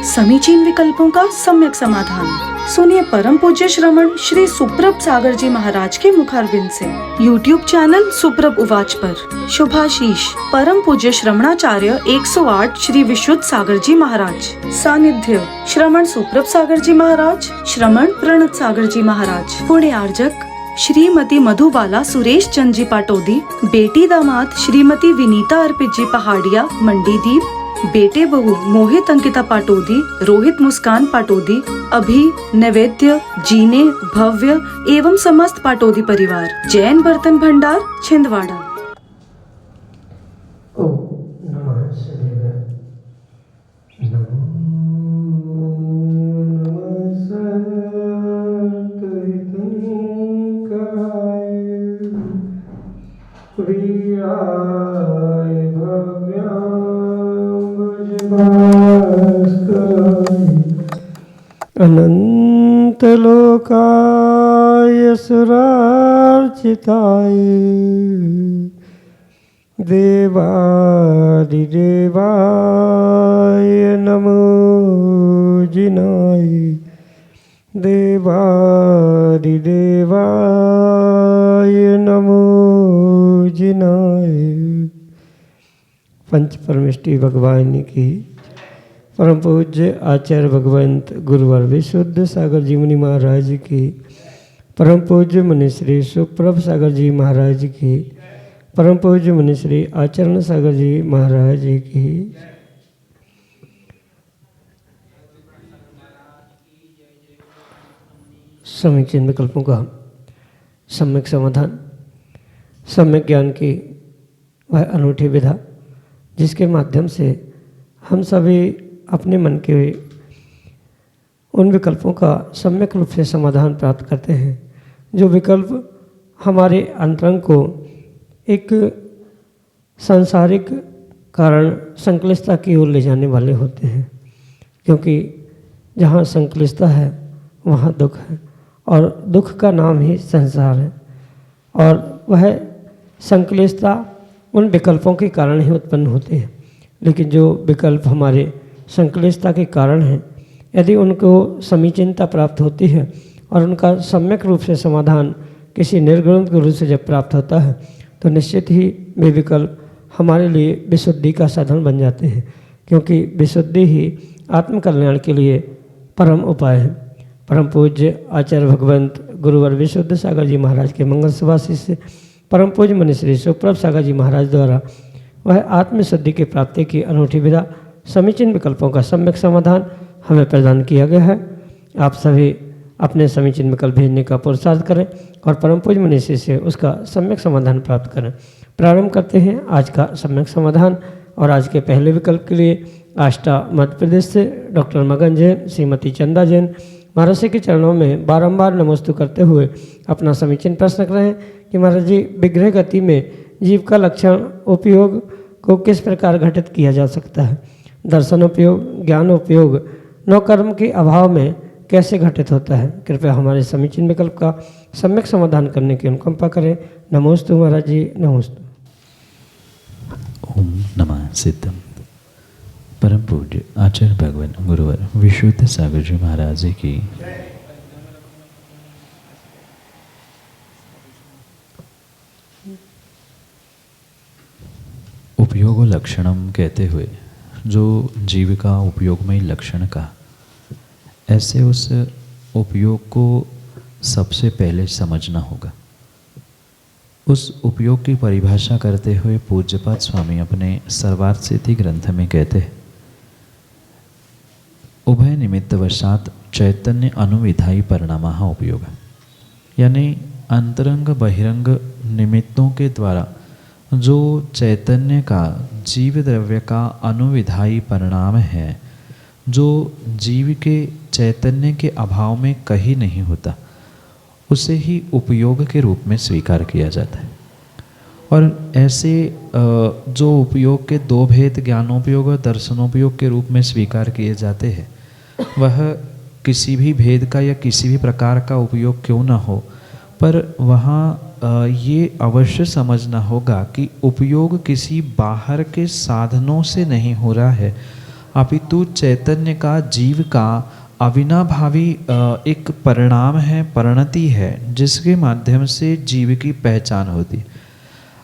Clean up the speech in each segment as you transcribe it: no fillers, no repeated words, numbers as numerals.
समीचीन विकल्पों का सम्यक समाधान। सुनिए परम पूज्य श्रमण श्री सुप्रभ सागर जी महाराज के मुखारबिंद से YouTube चैनल सुप्रभ उवाच पर शुभाशीष परम पूज्य श्रमणाचार्य 108 श्री विशुद्ध सागर जी महाराज। सानिध्य श्रमण सुप्रभ सागर जी महाराज, श्रमण प्रणत सागर जी महाराज। पुण्य आर्जक श्रीमती मधुबाला सुरेश चंद जी पाटोदी, बेटी दामाद श्रीमती विनीता अर्पित जी पहाड़िया मंडीदीप, बेटे बहू मोहित अंकिता पाटोदी, रोहित मुस्कान पाटोदी, अभी नैवेद्य जीने भव्य एवं समस्त पाटोदी परिवार। जैन बर्तन भंडार छिंदवाड़ा। अनंत लोकाय सुरार्चिताय देवादिदेवाय नमो जिनाय, देवादिदेवाय नमो जिनाय। पंच परमेष्टि भगवान की परम पूज्य आचार्य भगवंत गुरुवर विशुद्ध सागर जी मुनि महाराज की, परम पूज्य मुनि श्री सुप्रभ सागर जी महाराज की, परम पूज्य मुनि श्री आचरण सागर जी महाराज की। समीचीन विकल्पों का सम्यक समाधान। सम्यक ज्ञान की वह अनूठी विधा जिसके माध्यम से हम सभी अपने मन के उन विकल्पों का सम्यक रूप से समाधान प्राप्त करते हैं जो विकल्प हमारे अंतरंग को एक सांसारिक कारण संक्लिष्टता की ओर ले जाने वाले होते हैं, क्योंकि जहाँ संक्लिष्टता है वहाँ दुख है और दुख का नाम ही संसार है, और वह संक्लिष्टता उन विकल्पों के कारण ही उत्पन्न होती है। लेकिन जो विकल्प हमारे संक्लिष्टता के कारण हैं, यदि उनको समीचीनता प्राप्त होती है और उनका सम्यक रूप से समाधान किसी निर्गुण के रूप से जब प्राप्त होता है तो निश्चित ही वे विकल्प हमारे लिए विशुद्धि का साधन बन जाते हैं, क्योंकि विशुद्धि ही आत्मकल्याण के लिए परम उपाय है। परम पूज्य आचार्य भगवंत गुरुवर विशुद्ध सागर जी महाराज के मंगल सुभाषिष से परम पूज्य मुनि श्री सुप्रभ सागर जी महाराज द्वारा वह आत्मशुद्धि की प्राप्ति की अनूठी विधा समीचीन विकल्पों का सम्यक समाधान हमें प्रदान किया गया है। आप सभी अपने समीचीन विकल्प भेजने का पुरुषार्थ करें और परम पूज्य मुनि से उसका सम्यक समाधान प्राप्त करें। प्रारंभ करते हैं आज का सम्यक समाधान। और आज के पहले विकल्प के लिए आष्टा मध्य प्रदेश से डॉक्टर मगन जैन, श्रीमती चंदा जैन महाराज के चरणों में बारंबार नमोस्तु करते हुए अपना समीचीन प्रश्न कर रहे हैं कि महाराज जी, विग्रह गति में जीव का लक्षण उपयोग को किस प्रकार घटित किया जा सकता है? दर्शन उपयोग, ज्ञान उपयोग नौकर्म के अभाव में कैसे घटित होता है? कृपया हमारे समीचीन विकल्प का सम्यक समाधान करने की अनुकंपा करें। नमोस्तु महाराज जी, नमोस्तु। ओम नमः सिद्धम। परम पूज्य आचार्य भगवान गुरुवर विशुद्ध सागर जी महाराज जी की उपयोग लक्षणम कहते हुए जो जीव का उपयोगमय लक्षण का, ऐसे उस उपयोग को सबसे पहले समझना होगा। उस उपयोग की परिभाषा करते हुए पूज्यपाद स्वामी अपने सर्वार्थ सिद्धि ग्रंथ में कहते हैं, उभय निमित्तवशात चैतन्य अनुविधायी परिणामः उपयोग, यानी अंतरंग बहिरंग निमित्तों के द्वारा जो चैतन्य का जीव द्रव्य का अनुविधायी परिणाम है, जो जीव के चैतन्य के अभाव में कहीं नहीं होता, उसे ही उपयोग के रूप में स्वीकार किया जाता है। और ऐसे जो उपयोग के दो भेद, ज्ञानोपयोग और दर्शनोपयोग के रूप में स्वीकार किए जाते हैं, वह किसी भी भेद का या किसी भी प्रकार का उपयोग क्यों ना हो, पर वहाँ ये अवश्य समझना होगा कि उपयोग किसी बाहर के साधनों से नहीं हो रहा है, अपितु चैतन्य का जीव का अविनाभावी एक परिणाम है, परिणति है, जिसके माध्यम से जीव की पहचान होती है।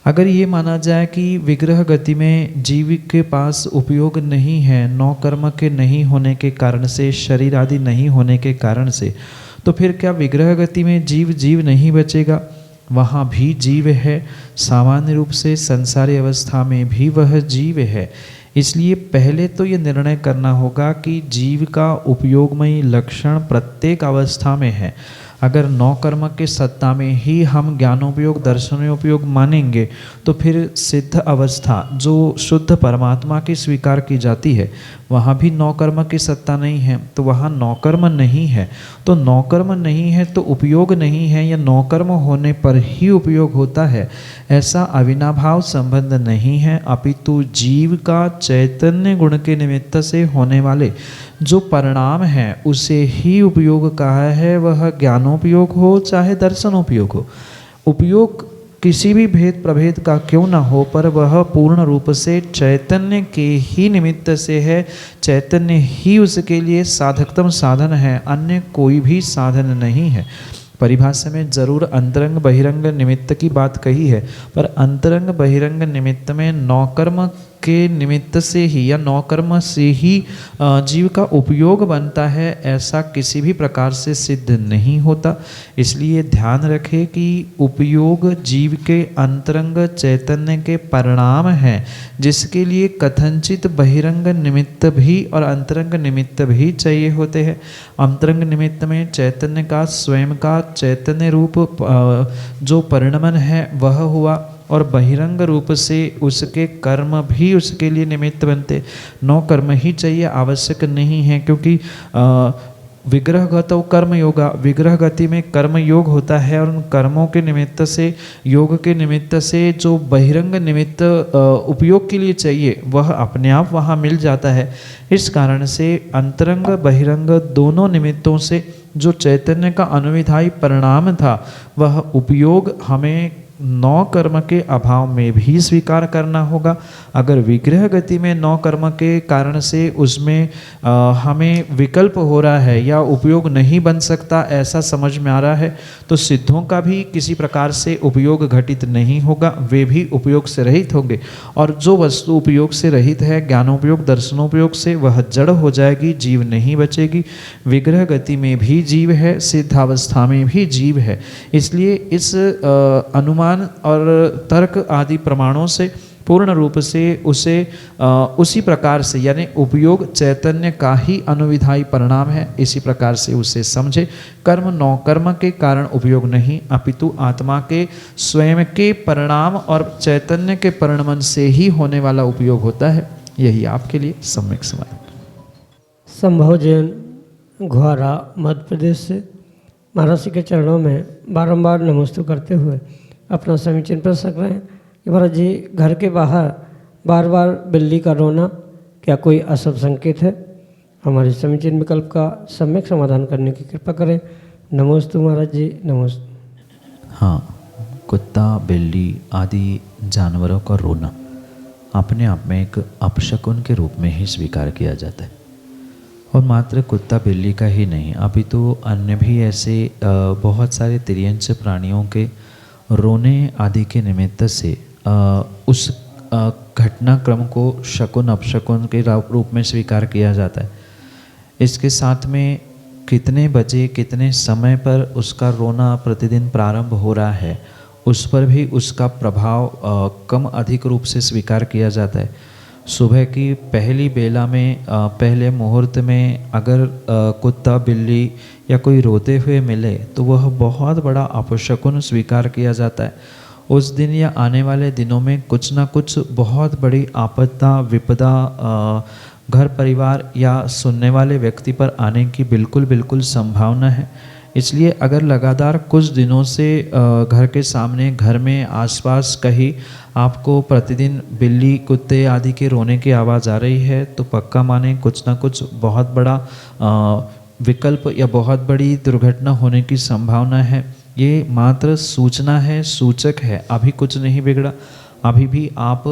अगर ये माना जाए कि विग्रह गति में जीव के पास उपयोग नहीं है, नौ कर्म के नहीं होने के कारण से, शरीर आदि नहीं होने के कारण से, तो फिर क्या विग्रह गति में जीव नहीं बचेगा? वहाँ भी जीव है, सामान्य रूप से संसारी अवस्था में भी वह जीव है। इसलिए पहले तो ये निर्णय करना होगा कि जीव का उपयोगमयी लक्षण प्रत्येक अवस्था में है। अगर नौ कर्म के सत्ता में ही हम ज्ञानोपयोग दर्शनोपयोग मानेंगे तो फिर सिद्ध अवस्था जो शुद्ध परमात्मा की स्वीकार की जाती है वहाँ भी नौ कर्म की सत्ता नहीं है, तो वहाँ नौ कर्म नहीं है। तो नौ कर्म नहीं है तो उपयोग नहीं है, या नौ कर्म होने पर ही उपयोग होता है, ऐसा अविनाभाव संबंध नहीं है। अपितु जीव का चैतन्य गुण के निमित्त से होने वाले जो परिणाम है उसे ही उपयोग कहा है। वह ज्ञानोपयोग हो चाहे दर्शनोपयोग हो, उपयोग किसी भी भेद प्रभेद का क्यों न हो, पर वह पूर्ण रूप से चैतन्य के ही निमित्त से है। चैतन्य ही उसके लिए साधकतम साधन है, अन्य कोई भी साधन नहीं है। परिभाषा में जरूर अंतरंग बहिरंग निमित्त की बात कही है, पर अंतरंग बहिरंग निमित्त में नौकर्म के निमित्त से ही या नौकर्म से ही जीव का उपयोग बनता है, ऐसा किसी भी प्रकार से सिद्ध नहीं होता। इसलिए ध्यान रखें कि उपयोग जीव के अंतरंग चैतन्य के परिणाम है, जिसके लिए कथनचित बहिरंग निमित्त भी और अंतरंग निमित्त भी चाहिए होते हैं। अंतरंग निमित्त में चैतन्य का स्वयं का चैतन्य रूप जो परिणमन है वह हुआ, और बहिरंग रूप से उसके कर्म भी उसके लिए निमित्त बनते। नौ कर्म ही चाहिए, आवश्यक नहीं है, क्योंकि विग्रहगत कर्म योगा, विग्रह गति में कर्म योग होता है, और उन कर्मों के निमित्त से, योग के निमित्त से जो बहिरंग निमित्त उपयोग के लिए चाहिए वह अपने आप वहाँ मिल जाता है। इस कारण से अंतरंग बहिरंग दोनों निमित्तों से जो चैतन्य का अनुविधायी परिणाम था वह उपयोग हमें नौ कर्म के अभाव में भी स्वीकार करना होगा। अगर विग्रह गति में नौ कर्म के कारण से उसमें हमें विकल्प हो रहा है या उपयोग नहीं बन सकता ऐसा समझ में आ रहा है, तो सिद्धों का भी किसी प्रकार से उपयोग घटित नहीं होगा, वे भी उपयोग से रहित होंगे। और जो वस्तु उपयोग से रहित है, ज्ञानोपयोग दर्शनोपयोग से, वह जड़ हो जाएगी, जीव नहीं बचेगी। विग्रह गति में भी जीव है, सिद्धावस्था में भी जीव है। इसलिए इस अनुमान और तर्क आदि प्रमाणों से पूर्ण रूप से उसे उसी प्रकार से, यानी उपयोग चैतन्य का ही अनुविधायी परिणाम है, इसी प्रकार से उसे समझे। कर्म नौ कर्म के कारण उपयोग नहीं, अपितु आत्मा के स्वयं के परिणाम और चैतन्य के परिणमन से ही होने वाला उपयोग होता है। यही आपके लिए सम्यक समाधान। संभव जैन घुआरा मध्य प्रदेश से महाराज जी के चरणों में बारंबार नमस्ते करते हुए अपना समीचीन प्रश्न रहे हैं कि महाराज जी, घर के बाहर बार बार बिल्ली का रोना क्या कोई अशुभ संकेत है? हमारे समीचीन विकल्प का सम्यक समाधान करने की कृपा करें। नमोस्तु महाराज जी, नमोस्तु। हाँ, कुत्ता बिल्ली आदि जानवरों का रोना अपने आप में एक अपशकुन के रूप में ही स्वीकार किया जाता है। और मात्र कुत्ता बिल्ली का ही नहीं, अभी तो अन्य भी ऐसे बहुत सारे तिर्यंच प्राणियों के रोने आदि के निमित्त से उस घटनाक्रम को शकुन अपशकुन के रूप में स्वीकार किया जाता है। इसके साथ में कितने बजे कितने समय पर उसका रोना प्रतिदिन प्रारंभ हो रहा है, उस पर भी उसका प्रभाव कम अधिक रूप से स्वीकार किया जाता है। सुबह की पहली बेला में पहले मुहूर्त में अगर कुत्ता बिल्ली या कोई रोते हुए मिले तो वह बहुत बड़ा अपशकुन स्वीकार किया जाता है। उस दिन या आने वाले दिनों में कुछ ना कुछ बहुत बड़ी आपदा विपदा घर परिवार या सुनने वाले व्यक्ति पर आने की बिल्कुल संभावना है। इसलिए अगर लगातार कुछ दिनों से घर के सामने, घर में आसपास कहीं आपको प्रतिदिन बिल्ली कुत्ते आदि के रोने की आवाज़ आ रही है, तो पक्का माने कुछ ना कुछ बहुत बड़ा विकल्प या बहुत बड़ी दुर्घटना होने की संभावना है। ये मात्र सूचना है, सूचक है, अभी कुछ नहीं बिगड़ा। अभी भी आप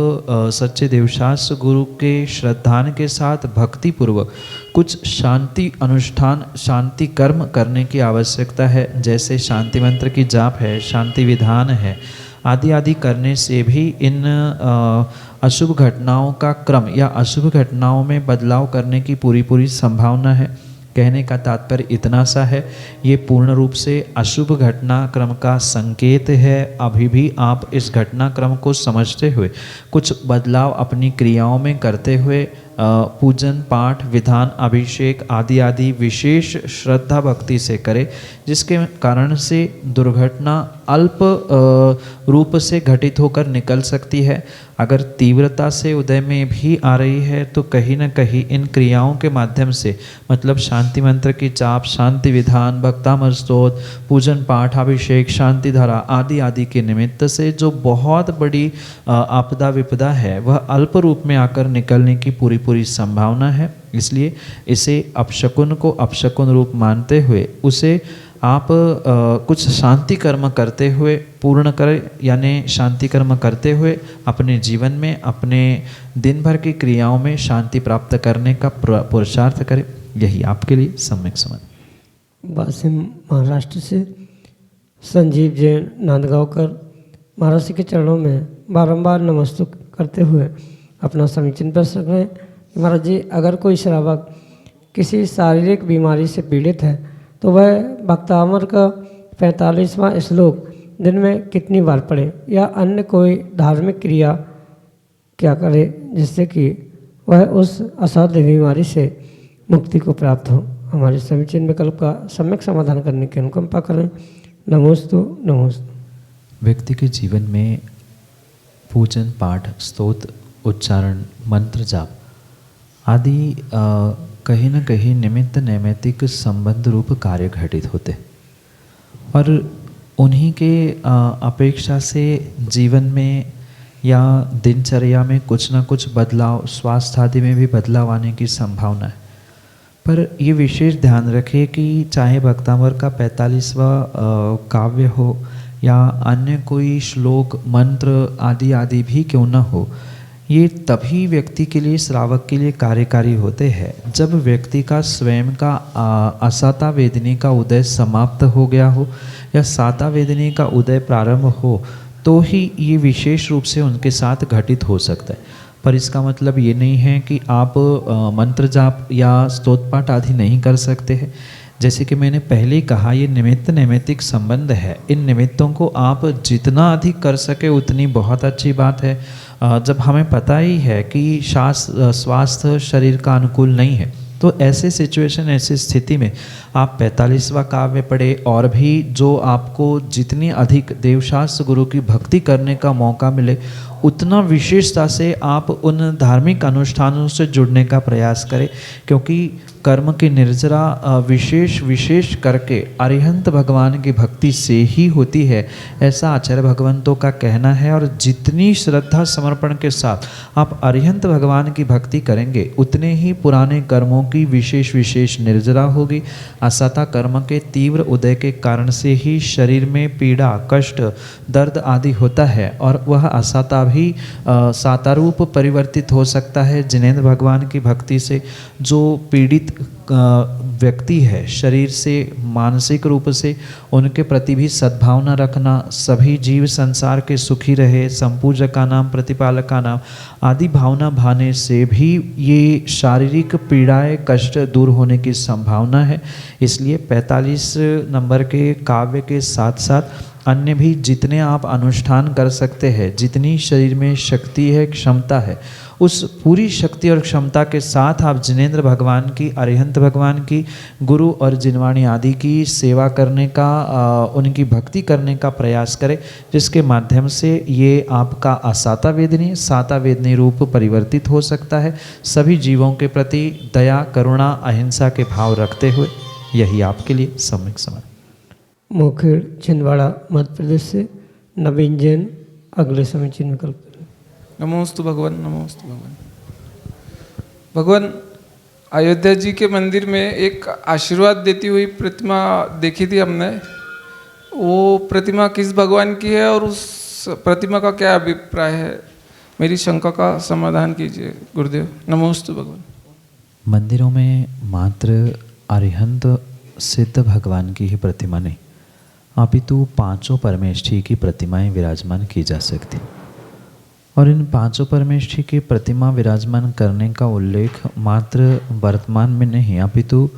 सच्चे देवशास्त्र गुरु के श्रद्धान के साथ भक्ति पूर्वक कुछ शांति अनुष्ठान, शांति कर्म करने की आवश्यकता है। जैसे शांति मंत्र की जाप है, शांति विधान है, आदि आदि करने से भी इन अशुभ घटनाओं का क्रम या अशुभ घटनाओं में बदलाव करने की पूरी संभावना है। कहने का तात्पर्य इतना सा है, ये पूर्ण रूप से अशुभ घटनाक्रम का संकेत है। अभी भी आप इस घटनाक्रम को समझते हुए कुछ बदलाव अपनी क्रियाओं में करते हुए पूजन, पाठ, विधान, अभिषेक आदि आदि विशेष श्रद्धा भक्ति से करें, जिसके कारण से दुर्घटना अल्प रूप से घटित होकर निकल सकती है। अगर तीव्रता से उदय में भी आ रही है तो कहीं न कहीं इन क्रियाओं के माध्यम से, मतलब शांति मंत्र की जाप, शांति विधान, भक्तामृत स्तोत्र, पूजन पाठ, अभिषेक, शांति धारा आदि आदि के निमित्त से जो बहुत बड़ी आपदा विपदा है वह अल्प रूप में आकर निकलने की पूरी संभावना है। इसलिए इसे अपशकुन को अपशकुन रूप मानते हुए उसे आप कुछ शांति कर्म करते हुए पूर्ण करें, यानी शांति कर्म करते हुए अपने जीवन में, अपने दिन भर की क्रियाओं में शांति प्राप्त करने का पुरुषार्थ करें। यही आपके लिए सम्यक समझ। वासिम महाराष्ट्र से संजीव जैन नांदगांवकर महाराज जी के चरणों में बारंबार नमस्तक करते हुए अपना समीचीन प्रश्न रखें। महाराज जी, अगर कोई श्रावक किसी शारीरिक बीमारी से पीड़ित है तो वह भक्तामृत का 45वां श्लोक दिन में कितनी बार पढ़े, या अन्य कोई धार्मिक क्रिया क्या करे जिससे कि वह उस असाध्य बीमारी से मुक्ति को प्राप्त हो। हमारे समीचीन विकल्प का सम्यक समाधान करने की अनुकंपा करें। नमोस्तु नमोस्तु। व्यक्ति के जीवन में पूजन, पाठ, स्तोत्र, उच्चारण, मंत्र जाप आदि कहीं न कहीं निमित्त नैमित्तिक संबंध रूप कार्य घटित होते, और उन्हीं के अपेक्षा से जीवन में या दिनचर्या में कुछ न कुछ बदलाव, स्वास्थ्य आदि में भी बदलाव आने की संभावना है। पर ये विशेष ध्यान रखें कि चाहे भक्तामृत का 45वां काव्य हो या अन्य कोई श्लोक, मंत्र आदि आदि भी क्यों न हो, ये तभी व्यक्ति के लिए, श्रावक के लिए कार्यकारी होते हैं जब व्यक्ति का स्वयं का असाता वेदनी का उदय समाप्त हो गया हो या साता वेदनी का उदय प्रारंभ हो, तो ही ये विशेष रूप से उनके साथ घटित हो सकता है। पर इसका मतलब ये नहीं है कि आप मंत्र जाप या स्तोत्र पाठ आदि नहीं कर सकते हैं। जैसे कि मैंने पहले ही कहा, ये निमित्त नैमित्तिक संबंध है। इन निमित्तों को आप जितना अधिक कर सके उतनी बहुत अच्छी बात है। जब हमें पता ही है कि स्वास्थ्य शरीर का अनुकूल नहीं है, तो ऐसे सिचुएशन, ऐसी स्थिति में आप 45वां काव्य पढ़े, और भी जो आपको जितनी अधिक देवशास्त्र गुरु की भक्ति करने का मौका मिले उतना विशेषता से आप उन धार्मिक अनुष्ठानों से जुड़ने का प्रयास करें, क्योंकि कर्म की निर्जरा विशेष करके अरिहंत भगवान की भक्ति से ही होती है, ऐसा आचार्य भगवंतों का कहना है। और जितनी श्रद्धा समर्पण के साथ आप अरिहंत भगवान की भक्ति करेंगे उतने ही पुराने कर्मों की विशेष निर्जरा होगी। असता कर्म के तीव्र उदय के कारण से ही शरीर में पीड़ा, कष्ट, दर्द आदि होता है, और वह असता भी सातारूप परिवर्तित हो सकता है। जिनेंद्र भगवान की भक्ति से जो पीड़ित व्यक्ति है शरीर से, मानसिक रूप से, उनके प्रति भी सद्भावना रखना, सभी जीव संसार के सुखी रहे, संपूजका नाम, प्रतिपालका नाम आदि भावना भाने से भी ये शारीरिक पीड़ाएं, कष्ट दूर होने की संभावना है। इसलिए 45 नंबर के काव्य के साथ साथ अन्य भी जितने आप अनुष्ठान कर सकते हैं, जितनी शरीर में शक्ति है, क्षमता है, उस पूरी शक्ति और क्षमता के साथ आप जिनेंद्र भगवान की, अरिहंत भगवान की, गुरु और जिनवाणी आदि की सेवा करने का, उनकी भक्ति करने का प्रयास करें, जिसके माध्यम से ये आपका असाता वेदनी, साता वेदनी रूप परिवर्तित हो सकता है। सभी जीवों के प्रति दया, करुणा, अहिंसा के भाव रखते हुए यही आपके लिए सम्यक समझ। मोखेड़ छिंदवाड़ा मध्य प्रदेश से नवीन जैन अगले समीचीन विकल्प। नमोस्तु भगवान, नमोस्तु भगवान। भगवान, अयोध्या जी के मंदिर में एक आशीर्वाद देती हुई प्रतिमा देखी थी हमने। वो प्रतिमा किस भगवान की है और उस प्रतिमा का क्या अभिप्राय है, मेरी शंका का समाधान कीजिए गुरुदेव। नमोस्तु भगवान। मंदिरों में मात्र अरिहंत सिद्ध भगवान की ही प्रतिमा नहीं, अपितु पांचों परमेष्ठी की प्रतिमाएं विराजमान की जा सकती, और इन पांचों परमेष्ठी की प्रतिमा विराजमान करने का उल्लेख मात्र वर्तमान में नहीं, अपितु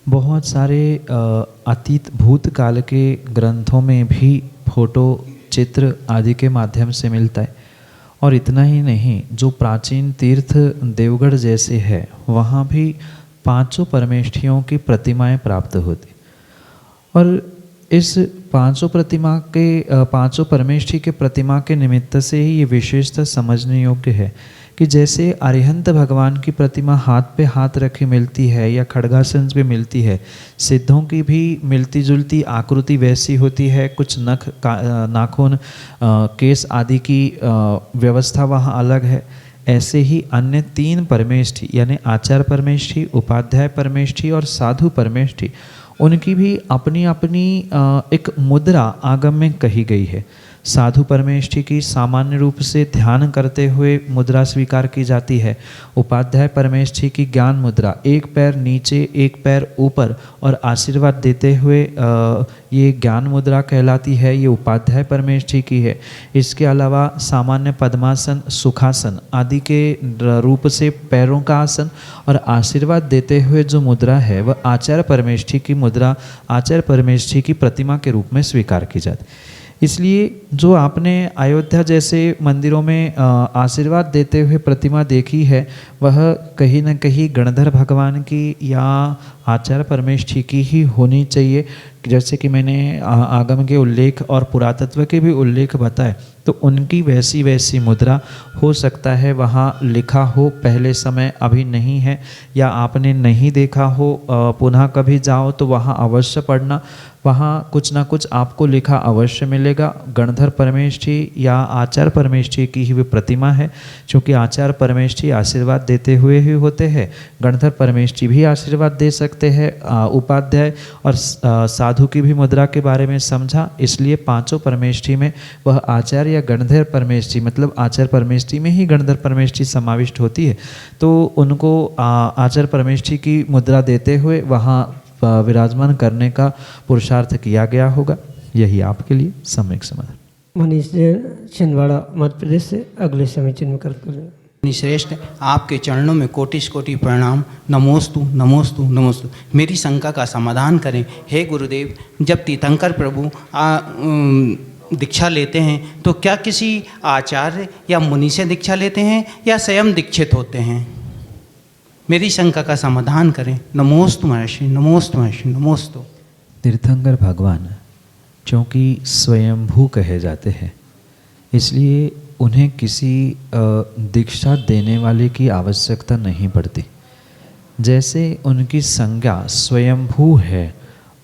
बहुत सारे अतीत भूतकाल के ग्रंथों में भी फोटो, चित्र आदि के माध्यम से मिलता है। और इतना ही नहीं, जो प्राचीन तीर्थ देवगढ़ जैसे है वहाँ भी पांचों परमेष्ठियों की प्रतिमाएं प्राप्त होती, और इस पांचों परमेष्ठी के प्रतिमा के निमित्त से ही ये विशेषता समझने योग्य है कि जैसे अरिहंत भगवान की प्रतिमा हाथ पे हाथ रखी मिलती है या खड़गासन पे मिलती है, सिद्धों की भी मिलती जुलती आकृति वैसी होती है, कुछ नख, नाखून, केस आदि की व्यवस्था वहाँ अलग है। ऐसे ही अन्य तीन परमेष्ठी यानी आचार परमेष्ठी, उपाध्याय परमेष्ठी और साधु परमेष्ठी, उनकी भी अपनी अपनी एक मुद्रा आगम में कही गई है। साधु परमेष्ठी की सामान्य रूप से ध्यान करते हुए मुद्रा स्वीकार की जाती है। उपाध्याय परमेष्ठी की ज्ञान मुद्रा, एक पैर नीचे एक पैर ऊपर और आशीर्वाद देते हुए ये ज्ञान मुद्रा कहलाती है, ये उपाध्याय परमेष्ठी की है। इसके अलावा सामान्य पद्मासन, सुखासन आदि के रूप से पैरों का आसन और आशीर्वाद देते हुए जो मुद्रा है वह आचार्य परमेष्ठी की मुद्रा, आचार्य परमेष्ठी की प्रतिमा के रूप में स्वीकार की जाती है। इसलिए जो आपने अयोध्या जैसे मंदिरों में आशीर्वाद देते हुए प्रतिमा देखी है, वह कहीं न कहीं गणधर भगवान की या आचार्य परमेष्ठी की ही होनी चाहिए। जैसे कि मैंने आगम के उल्लेख और पुरातत्व के भी उल्लेख बताए, तो उनकी वैसी वैसी मुद्रा हो सकता है वहाँ लिखा हो पहले समय, अभी नहीं है, या आपने नहीं देखा हो, पुनः कभी जाओ तो वहाँ अवश्य पढ़ना, वहाँ कुछ ना कुछ आपको लिखा अवश्य मिलेगा। गणधर परमेष्ठी या आचार्य परमेष्ठी की ही वे प्रतिमा है, क्योंकि आचार्य परमेष्ठी आशीर्वाद देते हुए ही होते हैं, गणधर परमेष्ठी भी आशीर्वाद दे सकते हैं। उपाध्याय और साधु की भी मुद्रा के बारे में समझा, इसलिए पांचों परमेष्ठी में वह आचार्य या गणधर परमेष्ठी, मतलब आचार्य परमेष्ठी में ही गणधर परमेष्ठी समाविष्ट होती है, तो उनको आचार्य परमेष्ठी की मुद्रा देते हुए वहाँ विराजमान करने का पुरुषार्थ किया गया होगा। यही आपके लिए सम्यक समाधान। मनीष जैन, छिंदवाड़ा, मध्य प्रदेश से अगले समीचीन में कर श्रेष्ठ, आपके चरणों में कोटिश कोटि प्रणाम। नमोस्तु नमोस्तु नमोस्तु। मेरी शंका का समाधान करें। हे गुरुदेव, जब तीर्थंकर प्रभु दीक्षा लेते हैं तो क्या किसी आचार्य या मुनि से दीक्षा लेते हैं या स्वयं दीक्षित होते हैं? मेरी शंका का समाधान करें। नमोस्तु महर्षि, नमोस्तु महर्षि, नमोस्तु। तीर्थंकर भगवान क्योंकि स्वयंभू कहे जाते हैं, इसलिए उन्हें किसी दीक्षा देने वाले की आवश्यकता नहीं पड़ती। जैसे उनकी संज्ञा स्वयंभू है,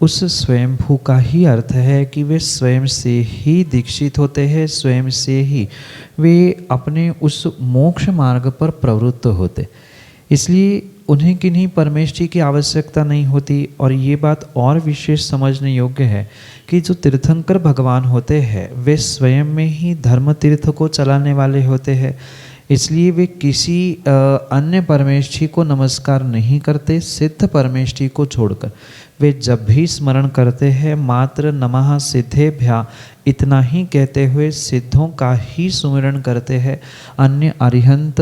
उस स्वयंभू का ही अर्थ है कि वे स्वयं से ही दीक्षित होते हैं, स्वयं से ही वे अपने उस मोक्ष मार्ग पर प्रवृत्त होते, इसलिए उन्हें किन्हीं परमेष्ठी की आवश्यकता नहीं होती। और ये बात और विशेष समझने योग्य है कि जो तीर्थंकर भगवान होते हैं वे स्वयं में ही धर्म तीर्थ को चलाने वाले होते हैं, इसलिए वे किसी अन्य परमेष्ठी को नमस्कार नहीं करते, सिद्ध परमेष्ठी को छोड़कर। वे जब भी स्मरण करते हैं मात्र नमः सिद्धेभ्यः इतना ही कहते हुए सिद्धों का ही सुमिरन करते हैं। अन्य अरिहंत,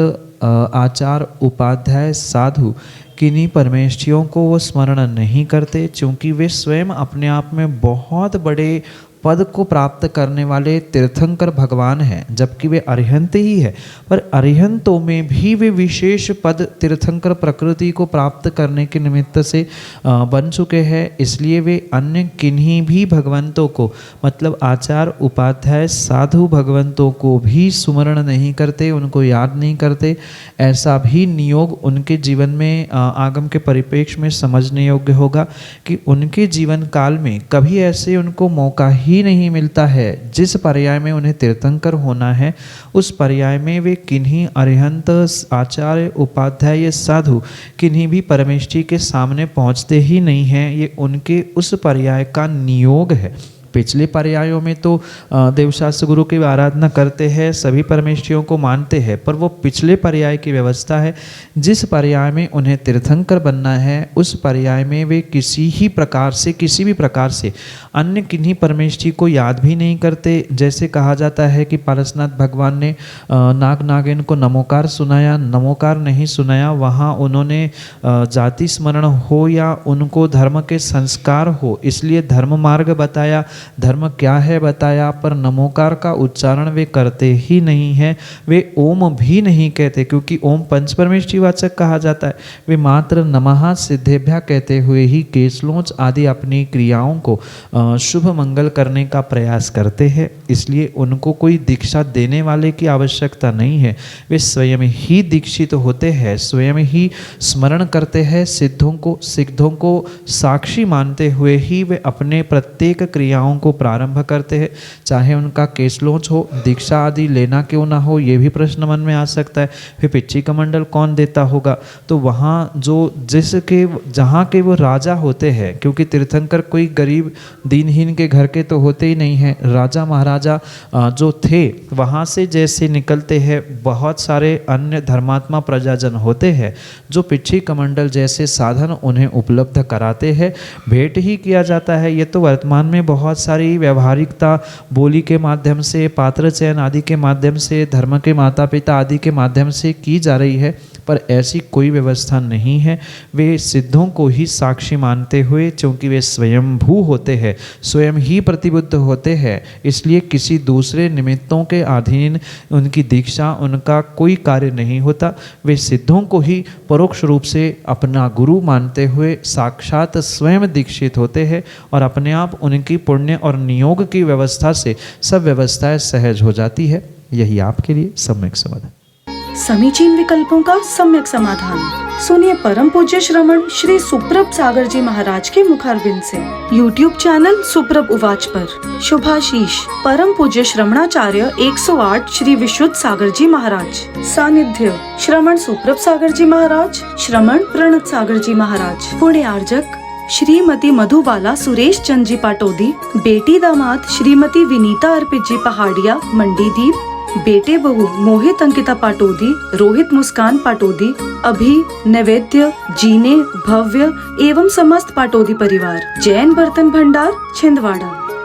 आचार, उपाध्याय, साधु किन्हीं परमेष्ठियों को वो स्मरण नहीं करते, क्योंकि वे स्वयं अपने आप में बहुत बड़े पद को प्राप्त करने वाले तीर्थंकर भगवान हैं, जबकि वे अरिहंत ही है। पर अरिहंतों में भी वे विशेष पद तीर्थंकर प्रकृति को प्राप्त करने के निमित्त से बन चुके हैं, इसलिए वे अन्य किन्हीं भी भगवंतों को, मतलब आचार, उपाध्याय, साधु भगवंतों को भी सुमरण नहीं करते, उनको याद नहीं करते। ऐसा भी नियोग उनके जीवन में आगम के परिप्रेक्ष्य में समझने योग्य होगा कि उनके जीवन काल में कभी ऐसे उनको मौका ही नहीं मिलता है जिस पर्याय में उन्हें तीर्थंकर होना है, उस पर्याय में वे किन्हीं अरिहंत, आचार्य, उपाध्याय, साधु किन्हीं भी परमेष्ठी के सामने पहुंचते ही नहीं हैं। ये उनके उस पर्याय का नियोग है। पिछले पर्यायों में तो देवशास्त्र गुरु की आराधना करते हैं, सभी परमेष्ठियों को मानते हैं, पर वो पिछले पर्याय की व्यवस्था है। जिस पर्याय में उन्हें तीर्थंकर बनना है उस पर्याय में वे किसी भी प्रकार से अन्य किन्हीं परमेष्ठी को याद भी नहीं करते। जैसे कहा जाता है कि पारसनाथ भगवान ने नाग नागिन को नमोकार सुनाया, नमोकार नहीं सुनाया, वहाँ उन्होंने जाति स्मरण हो या उनको धर्म के संस्कार हो इसलिए धर्म मार्ग बताया, धर्म क्या है बताया, पर नमोकार का उच्चारण वे करते ही नहीं है। वे ओम भी नहीं कहते क्योंकि ओम पंचपरमेष्ठी वाचक कहा जाता है। वे मात्र नमः सिद्धेभ्य कहते हुए ही केसलोच आदि अपनी क्रियाओं को शुभ मंगल करने का प्रयास करते हैं, इसलिए उनको कोई दीक्षा देने वाले की आवश्यकता नहीं है। वे स्वयं ही दीक्षित होते हैं, स्वयं ही स्मरण करते हैं सिद्धों को साक्षी मानते हुए ही वे अपने प्रत्येक क्रियाओं को प्रारंभ करते हैं। चाहे उनका केसलोच हो, दीक्षा आदि लेना क्यों ना हो, ये भी प्रश्न मन में आ सकता है। फिर पिच्ची कमंडल कौन देता होगा? तो वहाँ जहाँ के वो राजा होते हैं, क्योंकि तीर्थंकर कोई गरीब दीनहीन के घर के तो होते ही नहीं हैं। राजा महाराजा जो थे वहाँ से जैसे निकलते हैं बहुत सारे अन्य धर्मात्मा प्रजाजन होते हैं जो पिच्छी कमंडल जैसे साधन उन्हें उपलब्ध कराते हैं, भेंट ही किया जाता है। ये तो वर्तमान में बहुत सारी व्यवहारिकता बोली के माध्यम से, पात्र चयन आदि के माध्यम से, धर्म के माता पिता आदि के माध्यम से की जा रही है, पर ऐसी कोई व्यवस्था नहीं है। वे सिद्धों को ही साक्षी मानते हुए, क्योंकि वे स्वयंभू होते हैं, स्वयं ही प्रतिबुद्ध होते हैं, इसलिए किसी दूसरे निमित्तों के अधीन उनकी दीक्षा, उनका कोई कार्य नहीं होता। वे सिद्धों को ही परोक्ष रूप से अपना गुरु मानते हुए साक्षात स्वयं दीक्षित होते हैं और अपने आप उनकी पुण्य और नियोग की व्यवस्था से सब व्यवस्थाएं सहज हो जाती है। यही आपके लिए सम्यक समाधान। समीचीन विकल्पों का सम्यक समाधान सुनिए परम पूज्य श्रमण श्री सुप्रभ सागर जी महाराज के मुखारविंद से। YouTube चैनल सुप्रभ उवाच पर शुभाशीष परम पूज्य श्रमणाचार्य 108 श्री विशुद्ध सागर जी महाराज। सानिध्य श्रमण सुप्रभ सागर जी महाराज, श्रमण प्रणत सागर जी महाराज। पुण्य आर्जक श्रीमती मधुबाला सुरेश चंद जी पाटोदी, बेटी दामाद श्रीमती विनीता अर्पित जी पहाड़िया मंडीदीप, बेटे बहू मोहित अंकिता पाटोदी, रोहित मुस्कान पाटोदी, अभी नैवेद्य जीने भव्य एवं समस्त पाटोदी परिवार। जैन बर्तन भंडार छिंदवाड़ा।